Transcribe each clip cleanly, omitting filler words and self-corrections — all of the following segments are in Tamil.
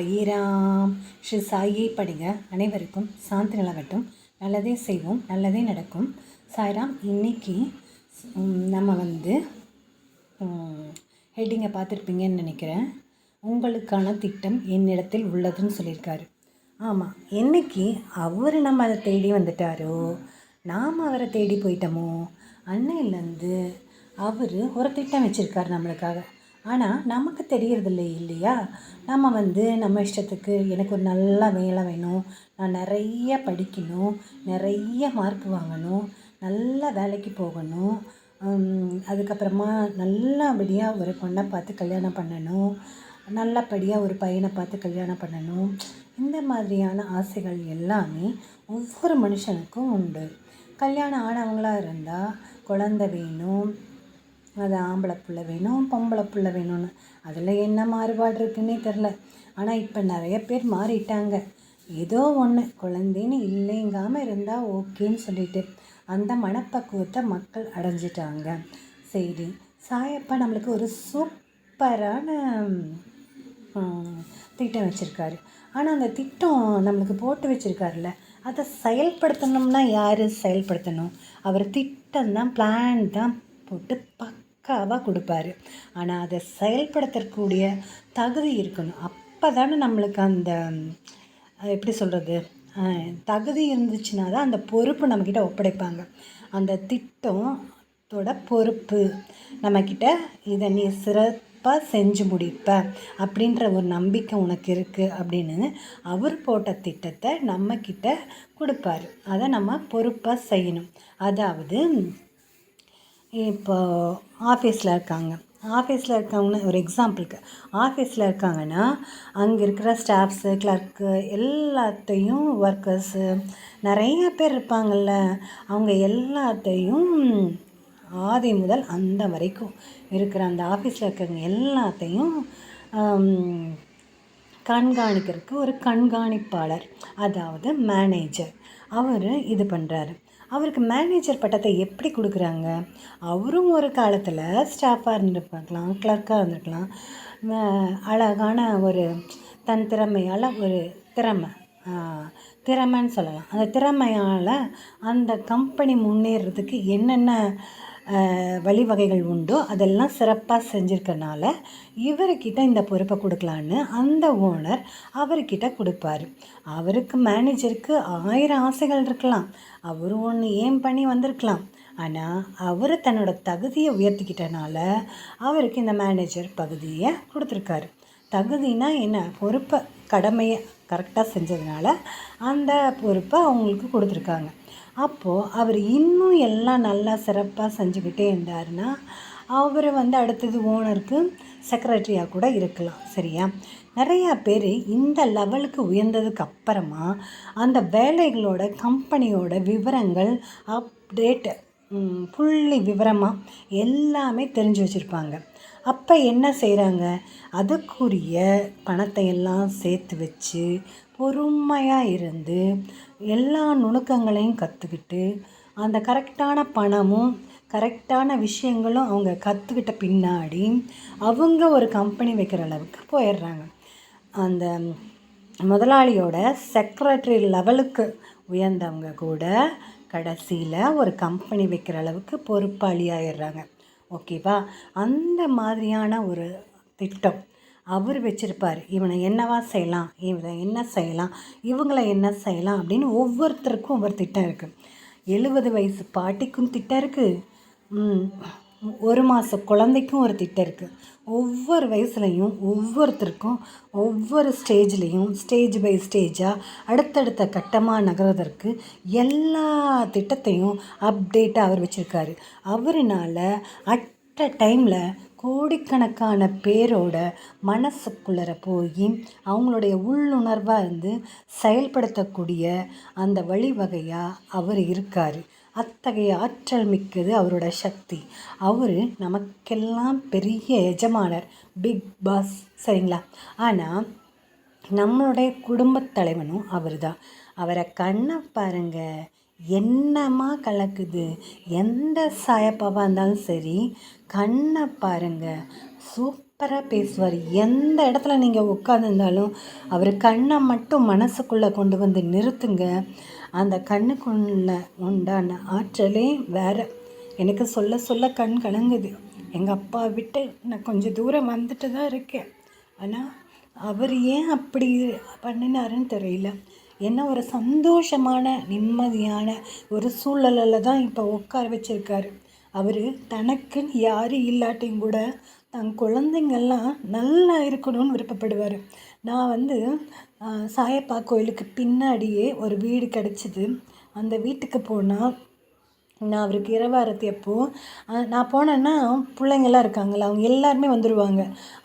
சாயிராம். ஸ்ரீ சாயை படிங்க. அனைவருக்கும் சாந்தி நிலவட்டும். நல்லதே செய்வோம், நல்லதே நடக்கும். சாய்ராம். இன்னைக்கு நம்ம ஹெட்டிங்கை பார்த்துருப்பீங்கன்னு நினைக்கிறேன். உங்களுக்கான திட்டம் என்னிடத்தில் உள்ளதுன்னு சொல்லியிருக்காரு. ஆமாம், என்னைக்கு அவர் நம்ம அதை தேடி வந்துட்டாரோ, நாம் அவரை தேடி போயிட்டோமோ, அன்னையிலேருந்து அவர் ஒரு திட்டம் வச்சுருக்காரு நம்மளுக்காக. ஆனால் நமக்கு தெரியறதில்லை இல்லையா? நம்ம நம்ம இஷ்டத்துக்கு எனக்கு ஒரு நல்ல வேலை வேணும், நான் நிறைய படிக்கணும், நிறைய மார்க் வாங்கணும், நல்ல வேலைக்கு போகணும், அதுக்கப்புறமா நல்லபடியாக ஒரு பொண்ணை பார்த்து கல்யாணம் பண்ணணும், நல்லபடியாக ஒரு பையனை பார்த்து கல்யாணம் பண்ணணும். இந்த மாதிரியான ஆசைகள் எல்லாமே ஒவ்வொரு மனுஷனுக்கும் உண்டு. கல்யாணம் ஆனவங்களாக இருந்தால் குழந்தை வேணும், அது ஆம்பளை பிள்ளை வேணும், பொம்பளை பிள்ளை வேணும்னு. அதில் என்ன மாறுபாடு இருக்குன்னே தெரில. ஆனால் இப்போ நிறைய பேர் மாறிட்டாங்க. ஏதோ ஒன்று குழந்தைன்னு இல்லைங்காமல் இருந்தால் ஓகேன்னு சொல்லிட்டு அந்த மனப்பக்குவத்தை மக்கள் அடைஞ்சிட்டாங்க. சரி, சாயப்பா நம்மளுக்கு ஒரு சூப்பரான திட்டம் வச்சுருக்காரு. ஆனால் அந்த திட்டம் நம்மளுக்கு போட்டு வச்சுருக்காருல்ல, அதை செயல்படுத்தணும்னா யார் செயல்படுத்தணும்? அவர் திட்டம் தான், பிளான் தான் போட்டு பக்காவாக கொடுப்பாரு. ஆனால் அதை செயல்படுத்தக்கூடிய தகுதி இருக்கணும். அப்போ தானே நம்மளுக்கு அந்த எப்படி சொல்கிறது, தகுதி இருந்துச்சுன்னா தான் அந்த பொறுப்பு நம்மக்கிட்ட ஒப்படைப்பாங்க. அந்த திட்டத்தோட பொறுப்பு நம்மக்கிட்ட, இதை நீ சிறப்பாக செஞ்சு முடிப்ப அப்படின்ற ஒரு நம்பிக்கை உனக்கு இருக்குது அப்படின்னு அவர் போட்ட திட்டத்தை நம்மக்கிட்ட கொடுப்பாரு. அதை நம்ம பொறுப்பாக செய்யணும். அதாவது இப்போ ஆஃபீஸில் இருக்கவங்கன்னு ஒரு எக்ஸாம்பிளுக்கு, ஆஃபீஸில் இருக்காங்கன்னா அங்கே இருக்கிற ஸ்டாஃப்ஸு, கிளர்க்கு எல்லாத்தையும், ஒர்க்கர்ஸு நிறைய பேர் இருப்பாங்கள்ல, அவங்க எல்லாத்தையும் ஆதி முதல் அந்த வரைக்கும் இருக்கிற அந்த ஆஃபீஸில் இருக்கிறவங்க எல்லாத்தையும் கண்காணிக்கிறதுக்கு ஒரு கண்காணிப்பாளர், அதாவது மேனேஜர், அவர் இது பண்ணுறாரு. அவருக்கு மேனேஜர் பட்டத்தை எப்படி கொடுக்குறாங்க? அவரும் ஒரு காலத்தில் ஸ்டாஃபாக இருந்திருக்கலாம், கிளர்க்காக இருந்திருக்கலாம். அழகான ஒரு தன் திறமையால் ஒரு திறமைன்னு சொல்லலாம். அந்த திறமையால் அந்த கம்பெனி முன்னேறதுக்கு என்னென்ன வழிவகைகள் உண்டோ அதெல்லாம் சிறப்பாக செஞ்சுருக்கனால இவர்கிட்ட இந்த பொறுப்பை கொடுக்கலான்னு அந்த ஓனர் அவர்கிட்ட கொடுப்பாரு. அவருக்கு மேனேஜருக்கு 1000 ஆசைகள் இருக்கலாம், அவர் ஒன்று ஏம் பண்ணி வந்திருக்கலாம். ஆனால் அவர் தன்னோட தகுதியை உயர்த்திக்கிட்டனால அவருக்கு இந்த மேனேஜர் பகுதியை கொடுத்துருக்காரு. தகுதினா என்ன? பொறுப்பை, கடமையை கரெக்டாக செஞ்சதுனால அந்த பொறுப்பை அவங்களுக்கு கொடுத்துருக்காங்க. அப்போது அவர் இன்னும் எல்லாம் நல்லா சிறப்பாக செஞ்சுக்கிட்டே இருந்தாருன்னா அவர் அடுத்தது ஓனருக்கு செக்ரட்டரியாக கூட இருக்கலாம். சரியா? நிறையா பேர் இந்த லெவலுக்கு உயர்ந்ததுக்கு அப்புறமா அந்த வேலைகளோட கம்பெனியோட விவரங்கள் அப்டேட் புள்ளி விவரமாக எல்லாமே தெரிஞ்சு வச்சுருப்பாங்க. அப்போ என்ன செய்கிறாங்க? அதுக்குரிய பணத்தை எல்லாம் சேர்த்து வச்சு பொறுமையாக இருந்து எல்லா நுணுக்கங்களையும் கற்றுக்கிட்டு அந்த கரெக்டான பணமும் கரெக்டான விஷயங்களும் அவங்க கற்றுக்கிட்ட பின்னாடி அவங்க ஒரு கம்பெனி வைக்கிற அளவுக்கு போயிடுறாங்க. அந்த முதலாளியோட செக்ரட்டரி லெவலுக்கு உயர்ந்தவங்க கூட கடைசியில் ஒரு கம்பெனி வைக்கிற அளவுக்கு பொறுப்பாளி ஆயிடுறாங்க. ஓகேவா? அந்த மாதிரியான ஒரு திட்டம் அவர் வச்சுருப்பார். இவனை என்னவா செய்யலாம், இவனை என்ன செய்யலாம், இவங்களை என்ன செய்யலாம் அப்படின்னு ஒவ்வொருத்தருக்கும் ஒவ்வொரு திட்டம் இருக்குது. 70 வயசு பாட்டிக்கும் திட்டம் இருக்குது, 1 மாத குழந்தைக்கும் ஒரு திட்டம் இருக்குது. ஒவ்வொரு வயசுலையும் ஒவ்வொருத்தருக்கும் ஒவ்வொரு ஸ்டேஜ்லேயும் ஸ்டேஜ் பை ஸ்டேஜாக அடுத்தடுத்த கட்டமாக நகர்வதற்கு எல்லா திட்டத்தையும் அப்டேட்டாக அவர் வச்சுருக்காரு. அவர்னால் அட் அ டைமில் கோடிக்கணக்கான பேரோட மனசுக்குள்ளர போய் அவங்களுடைய உள்ளுணர்வாக இருந்து செயல்படுத்தக்கூடிய அந்த வழிவகையாக அவர் இருக்கார். அத்தகைய ஆற்றல் மிக்கது அவரோட சக்தி. அவர் நமக்கெல்லாம் பெரிய எஜமானர், பிக் பாஸ். சரிங்களா? ஆனால் நம்மளுடைய குடும்பத் தலைவனும் அவர் தான். அவரை கண்ணை பாருங்கள், என்னமா கலக்குது. எந்த சாயப்பாவாக இருந்தாலும் சரி, கண்ணை பாருங்கள், சூப்பர் சூப்பராக பேசுவார். எந்த இடத்துல நீங்கள் உட்காந்துருந்தாலும் அவர் கண்ணை மட்டும் மனசுக்குள்ளே கொண்டு வந்து நிறுத்துங்க. அந்த கண்ணுக்குள்ள உண்டான ஆற்றலே வேறு. எனக்கு சொல்ல சொல்ல கண் கலங்குது. எங்கள் அப்பா விட்டு நான் கொஞ்சம் தூரம் வந்துட்டு தான் இருக்கேன். ஆனால் அவர் ஏன் அப்படி பண்ணினாருன்னு தெரியல. என்ன ஒரு சந்தோஷமான நிம்மதியான ஒரு சூழலில் தான் இப்போ உட்கார வச்சுருக்காரு. அவர் தனக்குன்னு யாரும் இல்லாட்டியும் கூட தன் குழந்தைங்கள்லாம் நல்லா இருக்கணும்னு விருப்பப்படுவார். நான் சாயப்பா கோயிலுக்கு பின்னாடியே ஒரு வீடு கிடச்சிது. அந்த வீட்டுக்கு போனால் நான் அவருக்கு இரவாரத்தி அப்போது நான் போனேன்னா பிள்ளைங்கள்லாம் இருக்காங்களா, அவங்க எல்லாருமே வந்துடுவாங்க.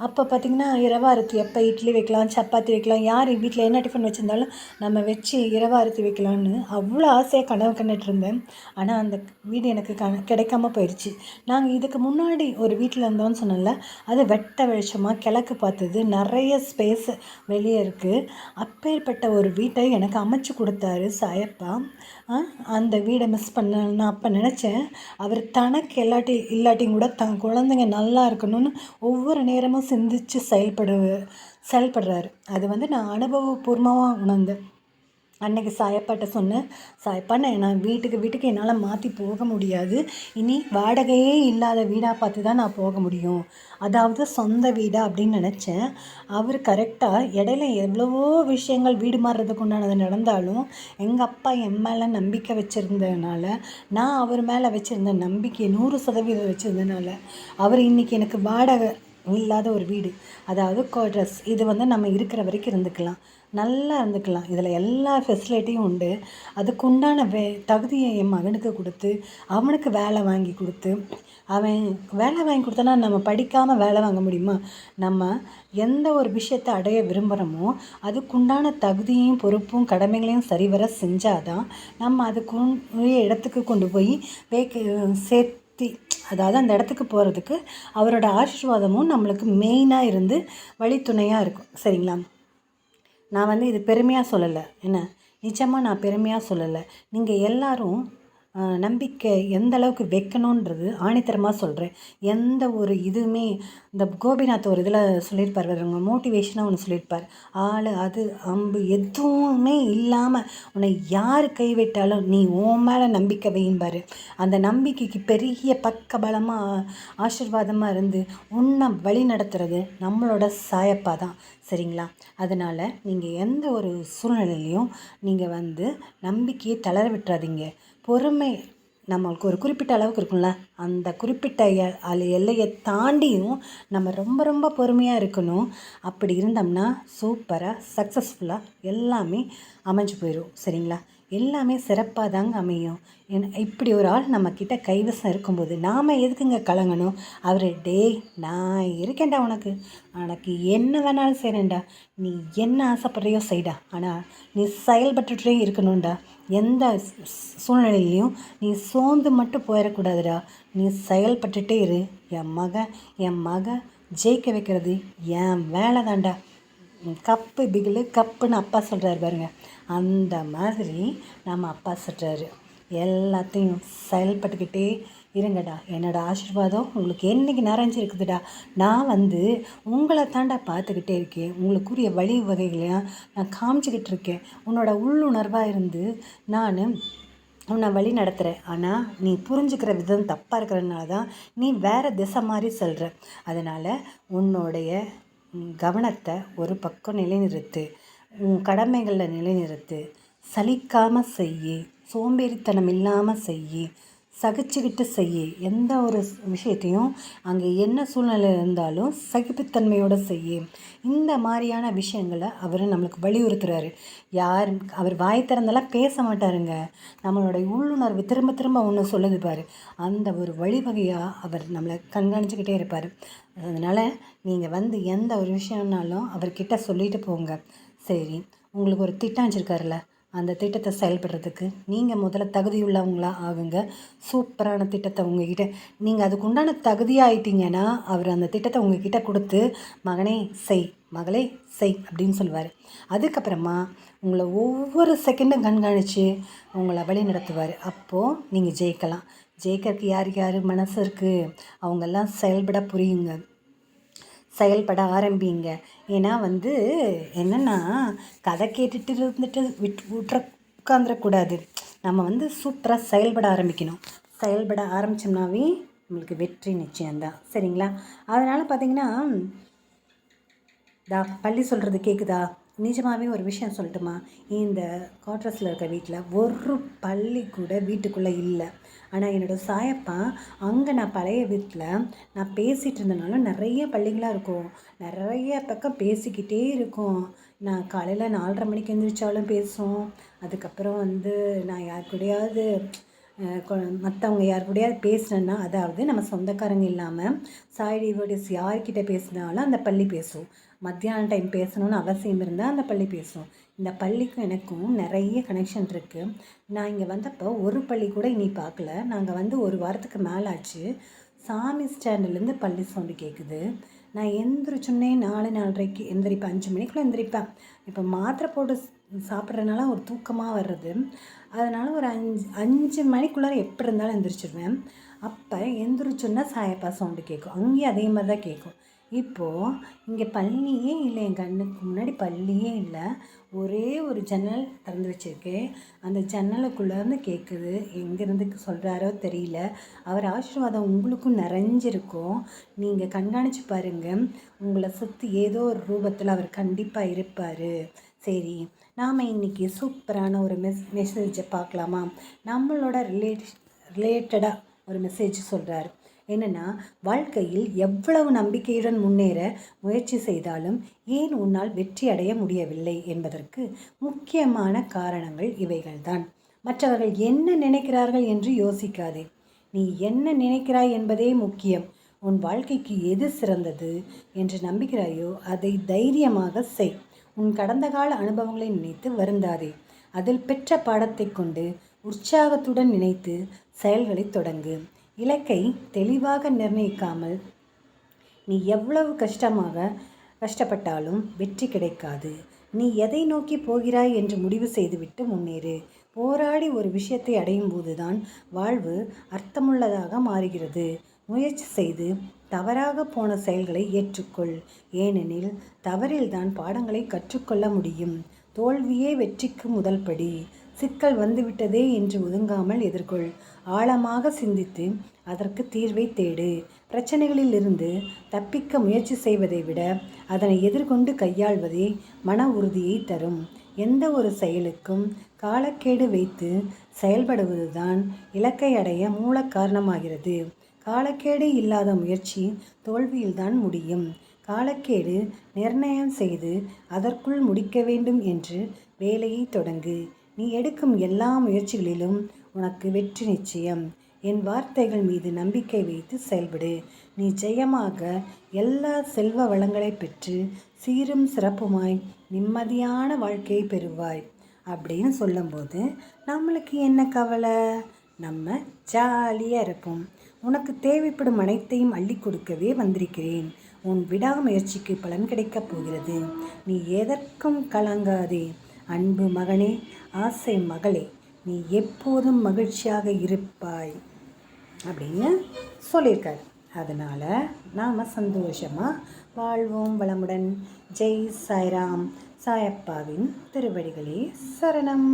அப்போ பார்த்திங்கன்னா இரவாரத்தி அப்போ இட்லி வைக்கலாம், சப்பாத்தி வைக்கலாம், யார் வீட்டில் என்ன டிஃபன் வச்சுருந்தாலும் நம்ம வச்சு இரவாரத்தி வைக்கலான்னு அவ்வளோ ஆசையாக கனவு கண்டுட்டு இருந்தேன். ஆனால் அந்த வீடு எனக்கு கிடைக்காம போயிடுச்சு. நாங்கள் இதுக்கு முன்னாடி ஒரு வீட்டில் இருந்தோம்னு சொன்னோம்ல, அது வெட்ட வெளிச்சமாக கிழக்கு பார்த்தது, நிறைய ஸ்பேஸ் வெளியே இருக்குது. அப்பேற்பட்ட ஒரு வீட்டை எனக்கு அமைச்சு கொடுத்தாரு சாயப்பா. அந்த வீடை மிஸ் பண்ண நான் அப்போ நினச்சேன். அவர் தனக்கு இல்லாட்டியும் கூட தன் குழந்தைங்க நல்லா இருக்கணும்னு ஒவ்வொரு நேரமும் சிந்தித்து செயல்படுறாரு. அது நான் அனுபவபூர்வமாக உணர்ந்தேன். அன்றைக்கி சாயப்பாட்ட சொன்னேன், சாயப்பா நான் வீட்டுக்கு என்னால் மாற்றி போக முடியாது. இனி வாடகையே இல்லாத வீடாக பார்த்து தான் நான் போக முடியும், அதாவது சொந்த வீடாக அப்படின்னு நினச்சேன். அவர் கரெக்டாக இடையில எவ்வளவோ விஷயங்கள் வீடு மாறுறதுக்கு உண்டானது நடந்தாலும் எங்கள் அப்பா என் மேலே நம்பிக்கை வச்சுருந்ததுனால, நான் அவர் மேலே வச்சுருந்த நம்பிக்கையை 100% வச்சுருந்ததுனால அவர் இன்றைக்கி எனக்கு வாடகை இல்லாத ஒரு வீடு, அதாவது குவார்ட்டர்ஸ், இது நம்ம இருக்கிற வரைக்கும் இருந்துக்கலாம், நல்லா இருந்துக்கலாம். இதில் எல்லா ஃபெசிலிட்டியும் உண்டு. அதுக்குண்டான தகுதியை என் மகனுக்கு கொடுத்து அவனுக்கு வேலை வாங்கி கொடுத்து, அவன் வேலை வாங்கி கொடுத்தனா நம்ம படிக்காமல் வேலை வாங்க முடியுமா? நம்ம எந்த ஒரு விஷயத்தை அடைய விரும்புகிறோமோ அதுக்குண்டான தகுதியையும் பொறுப்பும் கடமைகளையும் சரிவர செஞ்சாதான் நம்ம அதுக்குரிய இடத்துக்கு கொண்டு போய் சேர்த்தி, அதாவது அந்த இடத்துக்கு போகிறதுக்கு அவரோட ஆசீர்வாதமும் நம்மளுக்கு மெயினாக இருந்து வழித்துணையாக இருக்கும். சரிங்களா? நான் இது பெருமையாக சொல்லலை, என்ன நிஜமாக நான் பெருமையாக சொல்லலை. நீங்கள் எல்லோரும் நம்பிக்கை எந்த அளவுக்கு வைக்கணுன்றது ஆணித்தரமாக சொல்கிறேன். எந்த ஒரு இதுவுமே இந்த கோபிநாத் ஒரு இதில் சொல்லியிருப்பார், வருங்க மோட்டிவேஷனாக ஒன்று சொல்லியிருப்பார். ஆள் அது அம்பு எதுவுமே இல்லாமல் உன்னை யார் கைவிட்டாலும் நீ உன் மேலே நம்பிக்கை வைம்பார். அந்த நம்பிக்கைக்கு பெரிய பக்கபலமாக ஆசீர்வாதமாக இருந்து உன்னை வழி நடத்துறது நம்மளோட சாயப்பா தான். சரிங்களா? அதனால் நீங்கள் எந்த ஒரு சூழ்நிலையிலையும் நீங்கள் நம்பிக்கையை தளர விட்டுறாதீங்க. பொறுமை நம்மளுக்கு ஒரு குறிப்பிட்ட அளவுக்கு இருக்கும்ல, அந்த குறிப்பிட்ட எல்லையை தாண்டியும் நம்ம ரொம்ப ரொம்ப பொறுமையாக இருக்கணும். அப்படி இருந்தோம்னா சூப்பராக சக்ஸஸ்ஃபுல்லாக எல்லாமே அமைஞ்சு போயிடும். சரிங்களா? எல்லாமே சிறப்பாக தாங்க அமையும். இப்படி ஒரு ஆள் நம்மக்கிட்ட கைவசம் இருக்கும்போது நாம் எதுக்குங்க கலங்கணும்? அவர் டேய் நான் இருக்கேன்டா, உனக்கு என்ன வேணாலும் செய்கிறேன்டா, நீ என்ன ஆசைப்படுறியோ செய்டா, ஆனால் நீ செயல்பட்டுட்டே இருக்கணும்டா, எந்த சூழ்நிலையிலையும் நீ சோர்ந்து மட்டும் போயிடக்கூடாதுடா, நீ செயல்பட்டுட்டே இரு. என் மக ஜெயிக்க வைக்கிறது என் வேலை தான்டா. கப்பு பிகிலு கப்புன்னு அப்பா சொல்கிறாரு பாருங்க, அந்த மாதிரி நம்ம அப்பா சொல்கிறாரு. எல்லாத்தையும் செயல்பட்டுக்கிட்டே இருங்கடா. என்னோடய ஆசீர்வாதம் உங்களுக்கு என்றைக்கு நிறைஞ்சிருக்குதுடா. நான் உங்களை தாண்டா பார்த்துக்கிட்டே இருக்கேன். உங்களுக்குரிய வழி வகைகளையும் நான் காமிச்சிக்கிட்டு இருக்கேன். உன்னோட உள்ளுணர்வாக இருந்து நான் உன்னை வழி நடத்துகிறேன். ஆனால் நீ புரிஞ்சுக்கிற விதம் தப்பாக இருக்கிறதுனால தான் நீ வேறு திசை மாதிரி செல்கிற. அதனால் உன்னுடைய கவனத்தை ஒரு பக்கம் நிலைநிறுத்து, உன் கடமைகளில் நிலைநிறுத்து, சலிக்காமல் செய்யி, சோம்பேறித்தனம் இல்லாமல் செய்யி, சகிச்சுக்கிட்டு செய்யி. எந்த ஒரு விஷயத்தையும் அங்கே என்ன சூழ்நிலை இருந்தாலும் சகிப்புத்தன்மையோடு செய்யி. இந்த மாதிரியான விஷயங்களை அவர் நம்மளுக்கு வலியுறுத்துகிறாரு. அவர் வாய் திறந்தெல்லாம் பேச மாட்டாருங்க. நம்மளுடைய உள்ளுணர்வு திரும்ப திரும்ப ஒன்று சொல்லுது பாரு, அந்த ஒரு வழிவகையாக அவர் நம்மளை கண்காணிச்சுக்கிட்டே இருப்பார். அதனால் நீங்கள் எந்த ஒரு விஷயம்னாலும் அவர்கிட்ட சொல்லிட்டு போங்க. சரி, உங்களுக்கு ஒரு திட்டம் வச்சுருக்காருல்ல, அந்த திட்டத்தை செயல்படுறதுக்கு நீங்கள் முதல்ல தகுதியுள்ளவங்களாக ஆகுங்க. சூப்பரான திட்டத்தை உங்ககிட்ட நீங்கள் அதுக்கு உண்டான தகுதியாகிட்டீங்கன்னா அவர் அந்த திட்டத்தை உங்ககிட்ட கொடுத்து மகனே செய், மகளே செய் அப்படின்னு சொல்லுவார். அதுக்கப்புறமா உங்களை ஒவ்வொரு செகண்டும் கண்காணித்து உங்களை வழி நடத்துவார். அப்போது நீங்கள் ஜெயிக்கலாம். ஜெயிக்கிறதுக்கு யாருக்கு யார் மனசு இருக்குது அவங்கெல்லாம் செயல்பட புரியுங்க. செயல்பட ஆரம்பிங்க. ஏன்னா என்னென்னா, கதை கேட்டுட்டு இருந்துட்டு உட்காந்துடக்கூடாது. நம்ம சூப்பராக செயல்பட ஆரம்பிக்கணும். செயல்பட ஆரம்பித்தோம்னாவே நம்மளுக்கு வெற்றி நிச்சயம்தான். சரிங்களா? அதனால் பார்த்திங்கன்னா, பள்ளி சொல்கிறது கேட்குதா? நிஜமாகவே ஒரு விஷயம் சொல்லட்டுமா? இந்த குவார்ட்டர்ஸில் இருக்க வீட்டில் ஒரு பள்ளி கூட வீட்டுக்குள்ளே இல்லை. ஆனால் என்னோடய சாயப்பா அங்கே நான் பழைய வீட்டில் நான் பேசிகிட்டு இருந்தனால நிறைய பள்ளிகளாக இருக்கும். நிறைய பக்கம் பேசிக்கிட்டே இருக்கும். நான் காலையில் 4:30 மணிக்கு எழுந்திரிச்சாலும் பேசும். அதுக்கப்புறம் நான் யார் கூடயாவது மற்றவங்க யார் கூடயாவது பேசினேன்னா, அதாவது நம்ம சொந்தக்காரங்க இல்லாமல் சாய் டிவோட்டிஸ் யார்கிட்ட பேசினாலும் அந்த பள்ளி பேசும். மத்தியான டைம் பேசணும்னு அவசியம் இருந்தால் அந்த பள்ளி பேசும். இந்த பள்ளிக்கும் எனக்கும் நிறைய கனெக்ஷன் இருக்குது. நான் இங்கே வந்தப்போ ஒரு பள்ளி கூட இனி பார்க்கல. நாங்கள் ஒரு வாரத்துக்கு மேலே ஆச்சு. சாமி ஸ்டாண்டுலேருந்து பள்ளி சவுண்டு கேட்குது. நான் எந்திரிச்சோன்னே 4:30க்கு எந்திரிப்பேன். 5 மணிக்குள்ளே எந்திரிப்பேன். இப்போ மாத்திரை போட்டு சாப்பிட்றதுனால ஒரு தூக்கமாக வர்றது. அதனால் ஒரு 5 மணிக்குள்ளார எப்படி இருந்தாலும் எந்திரிச்சிடுவேன். அப்போ எந்திரிச்சோன்னா சாயப்பா சவுண்டு கேட்கும். அங்கேயும் அதே மாதிரி தான் கேட்கும். இப்போது இங்கே பள்ளியே இல்லை. என் கண்ணுக்கு முன்னாடி பள்ளியே இல்லை. ஒரே ஒரு ஜன்னல் திறந்து வச்சுருக்கேன். அந்த ஜன்னலுக்குள்ளேருந்து கேட்குது. எங்கேருந்து சொல்கிறாரோ தெரியல. அவர் ஆசீர்வாதம் உங்களுக்கும் நிறைஞ்சிருக்கும். நீங்கள் கண்காணித்து பாருங்கள். உங்களை சுற்றி ஏதோ ஒரு ரூபத்தில் அவர் கண்டிப்பாக இருப்பார். சரி, நாம் இன்றைக்கி சூப்பரான ஒரு மெசேஜை பார்க்கலாமா? நம்மளோட ரிலேட்டடாக ஒரு மெசேஜ் சொல்கிறார். என்னென்னா, வாழ்க்கையில் எவ்வளவு நம்பிக்கையுடன் முன்னேற முயற்சி செய்தாலும் ஏன் உன்னால் வெற்றி அடைய முடியவில்லை என்பதற்கு முக்கியமான காரணங்கள் இவைகள்தான். மற்றவர்கள் என்ன நினைக்கிறார்கள் என்று யோசிக்காதே. நீ என்ன நினைக்கிறாய் என்பதே முக்கியம். உன் வாழ்க்கைக்கு எது சிறந்தது என்று நம்புகிறாயோ அதை தைரியமாக செய். உன் கடந்த கால அனுபவங்களை நினைத்து வருந்தாதே. அதில் பெற்ற பாடத்தை கொண்டு உற்சாகத்துடன் நினைத்து செயல்களை தொடங்கு. இலக்கை தெளிவாக நிர்ணயிக்காமல் நீ எவ்வளவு கஷ்டப்பட்டாலும் வெற்றி கிடைக்காது. நீ எதை நோக்கி போகிறாய் என்று முடிவு செய்துவிட்டு முன்னேறு. போராடி ஒரு விஷயத்தை அடையும் போதுதான் வாழ்வு அர்த்தமுள்ளதாக மாறுகிறது. முயற்சி செய்து தவறாக போன செயல்களை ஏற்றுக்கொள். ஏனெனில் தவறில்தான் பாடங்களை கற்றுக்கொள்ள முடியும். தோல்வியே வெற்றிக்கு முதல் படி. சிக்கல் வந்துவிட்டதே என்று ஒதுங்காமல் எதிர்கொள். ஆழமாக சிந்தித்து அதற்கு தீர்வை தேடு. பிரச்சனைகளிலிருந்து தப்பிக்க முயற்சி செய்வதை விட அதனை எதிர்கொண்டு கையாள்வதே மன உறுதியை தரும். எந்த ஒரு செயலுக்கும் காலக்கேடு வைத்து செயல்படுவதுதான் இலக்கை அடைய மூல காரணமாகிறது. காலக்கேடு இல்லாத முயற்சி தோல்வியில்தான் முடியும். காலக்கேடு நிர்ணயம் செய்து அதற்குள் முடிக்க வேண்டும் என்று வேலையை தொடங்கு. நீ எடுக்கும் எல்லா முயற்சிகளிலும் உனக்கு வெற்றி நிச்சயம். என் வார்த்தைகள் மீது நம்பிக்கை வைத்து செயல்படு. நீ ஜெயமாக எல்லா செல்வ வளங்களை பெற்று சீரும் சிறப்புமாய் நிம்மதியான வாழ்க்கையை பெறுவாய் அப்படின்னு சொல்லும்போது நம்மளுக்கு என்ன கவலை? நம்ம ஜாலியாக இருப்போம். உனக்கு தேவைப்படும் அனைத்தையும் அள்ளி கொடுக்கவே வந்திருக்கிறேன். உன் விடாமுயற்சிக்கு பலன் கிடைக்கப் போகிறது. நீ எதற்கும் கலங்காதே. அன்பு மகனே, ஆசை மகளே, நீ எப்போதும் மகிழ்ச்சியாக இருப்பாய் அப்படின்னு சொல்லியிருக்காரு. அதனால் நாம் சந்தோஷமாக வாழ்வோம் வளமுடன். ஜெய் சாய்ராம். சாயப்பாவின் திருவடிகளே சரணம்.